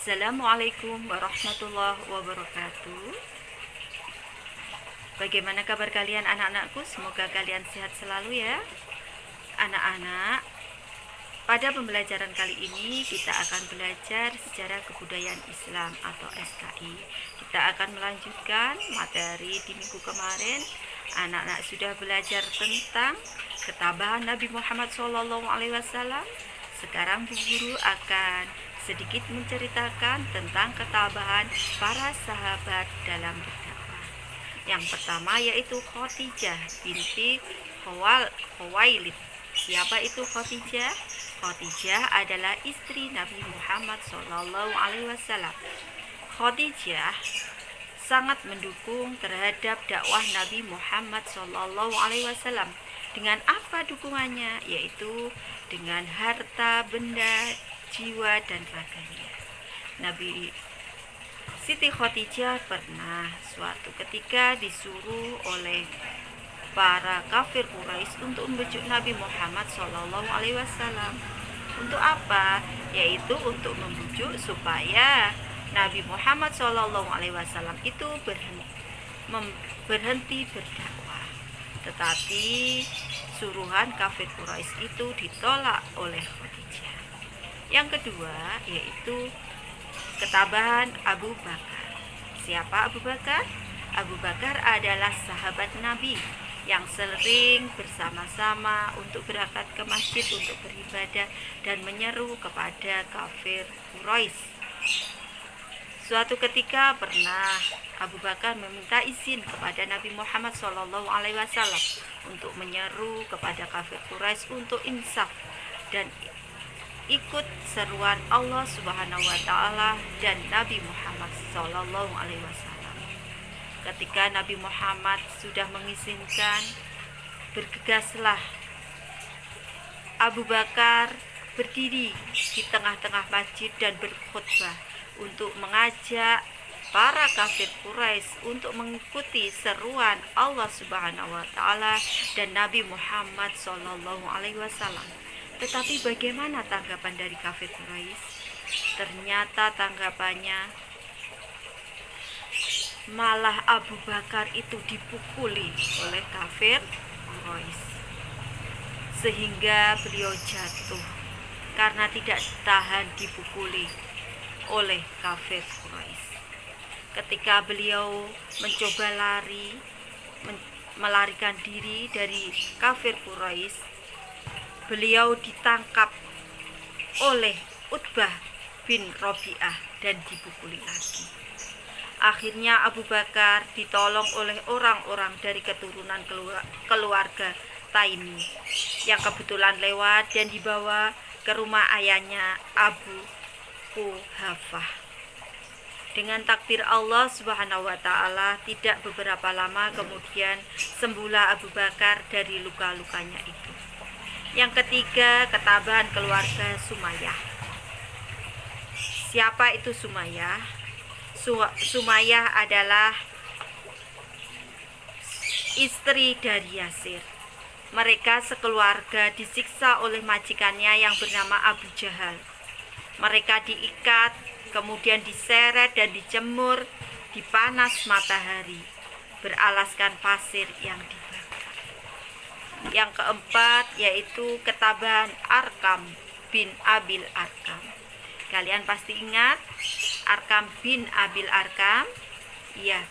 Assalamualaikum warahmatullahi wabarakatuh. Bagaimana kabar kalian anak-anakku? Semoga kalian sehat selalu ya. Anak-anak, pada pembelajaran kali ini kita akan belajar sejarah kebudayaan Islam atau SKI. Kita akan melanjutkan materi di minggu kemarin. Anak-anak sudah belajar tentang ketabahan Nabi Muhammad SAW. Sekarang Bu Guru akan sedikit menceritakan tentang ketabahan para sahabat dalam berdakwah. Yang pertama yaitu Khadijah binti Khuwailid. Siapa itu Khadijah? Khadijah adalah istri Nabi Muhammad SAW. Khadijah sangat mendukung terhadap dakwah Nabi Muhammad SAW. Dengan apa dukungannya? Yaitu dengan harta, benda, jiwa, dan raganya. Nabi Siti Khadijah pernah suatu ketika disuruh oleh para kafir Quraisy untuk membujuk Nabi Muhammad SAW. Untuk apa? Yaitu untuk membujuk supaya Nabi Muhammad SAW itu berhenti berdakwah. Tetapi suruhan kafir Quraisy itu ditolak oleh Khadijah. Yang kedua yaitu ketabahan Abu Bakar. Siapa Abu Bakar? Abu Bakar adalah sahabat Nabi yang sering bersama-sama untuk berangkat ke masjid untuk beribadah dan menyeru kepada kafir Quraisy. Suatu ketika pernah Abu Bakar meminta izin kepada Nabi Muhammad SAW untuk menyeru kepada kafir Quraisy untuk insaf dan ikut seruan Allah Subhanahu wa taala dan Nabi Muhammad SAW. Ketika Nabi Muhammad sudah mengizinkan, bergegaslah Abu Bakar berdiri di tengah-tengah masjid dan berkhutbah untuk mengajak para kafir Quraisy untuk mengikuti seruan Allah Subhanahu wa taala dan Nabi Muhammad SAW. Tetapi bagaimana tanggapan dari kafir Quraisy? Ternyata tanggapannya malah Abu Bakar itu dipukuli oleh kafir Quraisy, sehingga beliau jatuh karena tidak tahan dipukuli oleh kafir Quraisy. Ketika beliau mencoba melarikan diri dari kafir Quraisy, beliau ditangkap oleh Utbah bin Rabi'ah dan dipukuli lagi. Akhirnya Abu Bakar ditolong oleh orang-orang dari keturunan keluarga Taimi yang kebetulan lewat dan dibawa ke rumah ayahnya Abu Quhafah. Dengan takdir Allah Subhanahu wa taala, tidak beberapa lama kemudian sembuhlah Abu Bakar dari luka-lukanya itu. Yang ketiga, ketabahan keluarga Sumayyah. Siapa itu Sumayyah? Sumayyah adalah istri dari Yasir. Mereka sekeluarga disiksa oleh majikannya yang bernama Abu Jahal. Mereka diikat, kemudian diseret dan dijemur di panas matahari, beralaskan pasir yang dibakar. Yang keempat yaitu ketabahan Arkam bin Abil Arkam. Kalian pasti ingat Arkam bin Abil Arkam? Ya,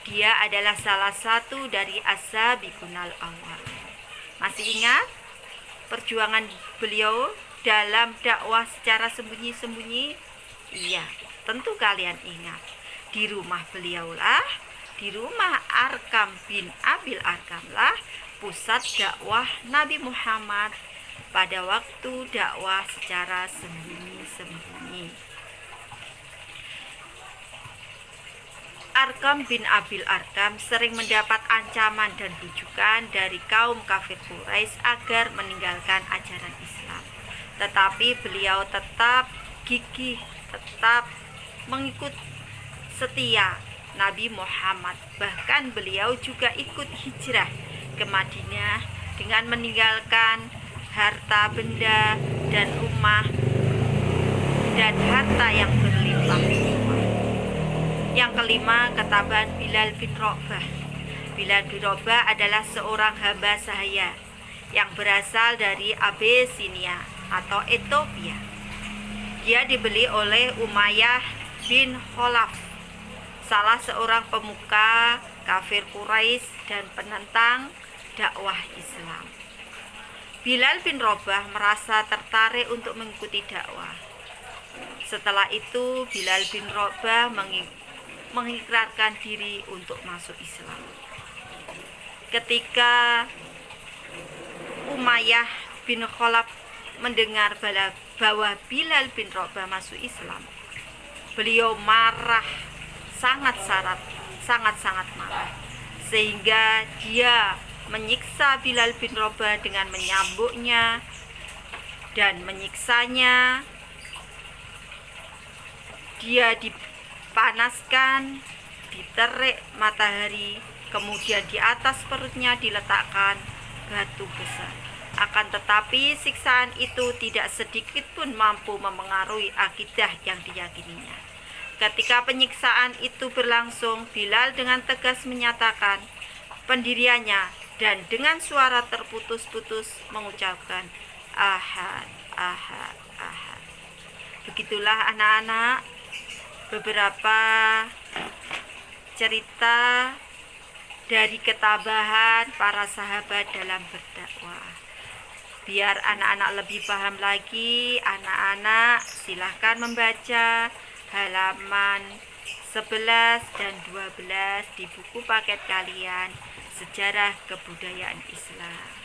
dia adalah salah satu dari as-sabiqunal awwal. Masih ingat perjuangan beliau dalam dakwah secara sembunyi-sembunyi? Iya, tentu kalian ingat. Di rumah beliaulah, di rumah Arkam bin Abil Arkam lah pusat dakwah Nabi Muhammad pada waktu dakwah secara sembunyi-sembunyi. Arkam bin Abil Arkam sering mendapat ancaman dan bujukan dari kaum kafir Quraisy agar meninggalkan ajaran Islam. Tetapi beliau tetap gigih, tetap mengikut setia Nabi Muhammad. Bahkan beliau juga ikut hijrah ke Madinah dengan meninggalkan harta benda dan rumah dan harta yang berlimpah orang tua. Yang kelima, ketabahan Bilal bin Rabah. Bilal bin Rabah adalah seorang hamba sahaya yang berasal dari Abisinia atau Ethiopia. Dia dibeli oleh Umayyah bin Khalaf, salah seorang pemuka kafir Quraisy dan penentang dakwah Islam. Bilal bin Rabah merasa tertarik untuk mengikuti dakwah. Setelah itu Bilal bin Rabah mengikrarkan diri untuk masuk Islam. Ketika Umayyah bin Khalaf mendengar bahwa Bilal bin Rabah masuk Islam, beliau marah, sangat marah, sehingga dia menyiksa Bilal bin Rabah dengan menyambuknya dan menyiksanya. Dia dipanaskan, diterik matahari, kemudian di atas perutnya diletakkan batu besar. Akan tetapi siksaan itu tidak sedikit pun mampu memengaruhi akidah yang diyakininya. Ketika penyiksaan itu berlangsung, Bilal dengan tegas menyatakan pendiriannya dan dengan suara terputus-putus mengucapkan ahad, ahad, ahad. Begitulah anak-anak beberapa cerita dari ketabahan para sahabat dalam berdakwah. Biar anak-anak lebih paham lagi, anak-anak silahkan membaca halaman 11 dan 12 di buku paket kalian Sejarah Kebudayaan Islam.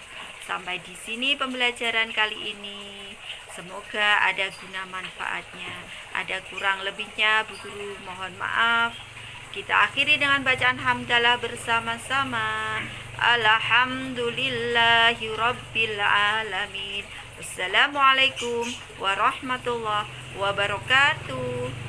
Sampai di sini pembelajaran kali ini. Semoga ada guna manfaatnya. Ada kurang lebihnya Bu Guru mohon maaf. Kita akhiri dengan bacaan hamdalah bersama-sama. Alhamdulillahi Rabbil Alamin. Wassalamualaikum warahmatullahi wabarakatuh.